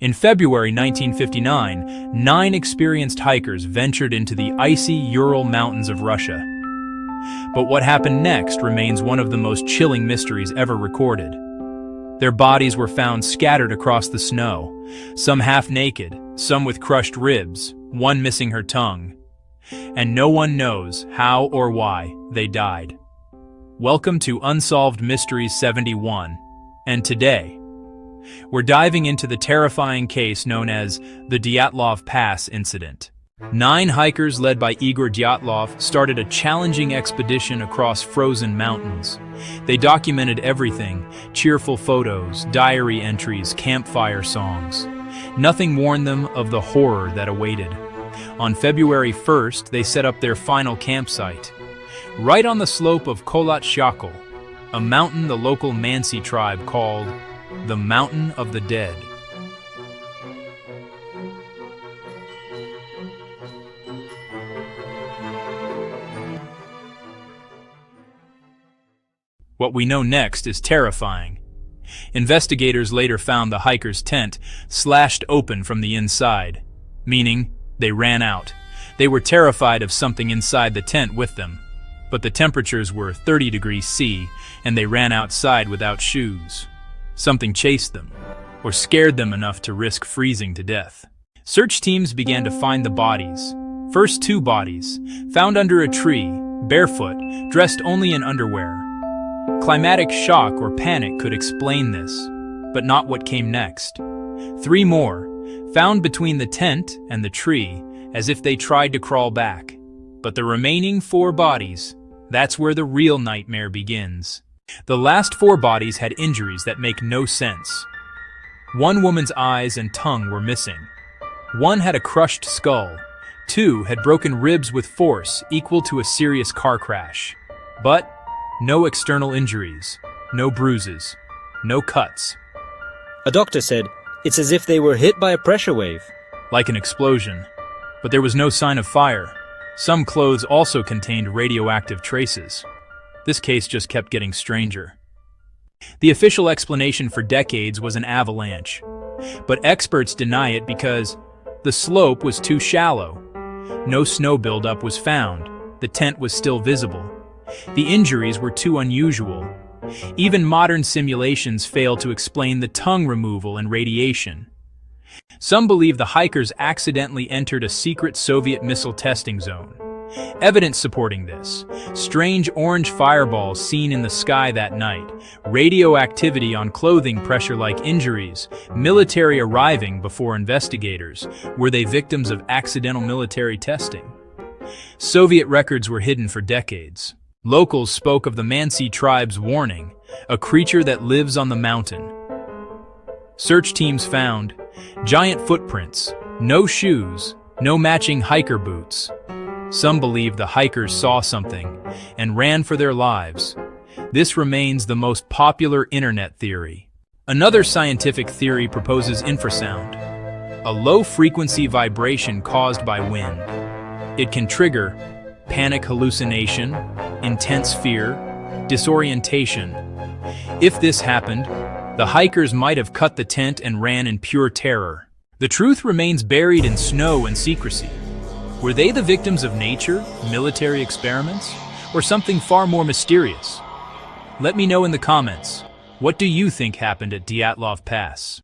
In February 1959, 9 experienced hikers ventured into the icy Ural Mountains of Russia. But what happened next remains one of the most chilling mysteries ever recorded. Their bodies were found scattered across the snow, some half-naked, some with crushed ribs, one missing her tongue. And no one knows how or why they died. Welcome to Unsolved Mysteries 71, and today, we're diving into the terrifying case known as the Dyatlov Pass Incident. 9 hikers led by Igor Dyatlov started a challenging expedition across frozen mountains. They documented everything: cheerful photos, diary entries, campfire songs. Nothing warned them of the horror that awaited. On February 1st, they set up their final campsite, right on the slope of Kholat Shakal, a mountain the local Mansi tribe called the Mountain of the Dead. What we know next is terrifying. Investigators later found the hikers' tent slashed open from the inside, meaning they ran out. They were terrified of something inside the tent with them, but the temperatures were 30 degrees C and they ran outside without shoes. Something chased them, or scared them enough to risk freezing to death. Search teams began to find the bodies. First 2 bodies, found under a tree, barefoot, dressed only in underwear. Climatic shock or panic could explain this, but not what came next. 3 more, found between the tent and the tree, as if they tried to crawl back. But the remaining 4 bodies, that's where the real nightmare begins. The last 4 bodies had injuries that make no sense. 1 woman's eyes and tongue were missing. 1 had a crushed skull. 2 had broken ribs with force equal to a serious car crash. But no external injuries, no bruises, no cuts. A doctor said, "It's as if they were hit by a pressure wave." Like an explosion. But there was no sign of fire. Some clothes also contained radioactive traces. This case just kept getting stranger. The official explanation for decades was an avalanche. But experts deny it because the slope was too shallow. No snow buildup was found. The tent was still visible. The injuries were too unusual. Even modern simulations fail to explain the tongue removal and radiation. Some believe the hikers accidentally entered a secret Soviet missile testing zone. Evidence supporting this: strange orange fireballs seen in the sky that night, radioactivity on clothing, pressure-like injuries, military arriving before investigators. Were they victims of accidental military testing? Soviet records were hidden for decades. Locals spoke of the Mansi tribe's warning, a creature that lives on the mountain. Search teams found giant footprints, no shoes, no matching hiker boots. Some believe the hikers saw something and ran for their lives. This remains the most popular internet theory. Another scientific theory proposes infrasound, a low-frequency vibration caused by wind. It can trigger panic, hallucination, intense fear, disorientation. If this happened, the hikers might have cut the tent and ran in pure terror. The truth remains buried in snow and secrecy. Were they the victims of nature, military experiments, or something far more mysterious? Let me know in the comments. What do you think happened at Dyatlov Pass?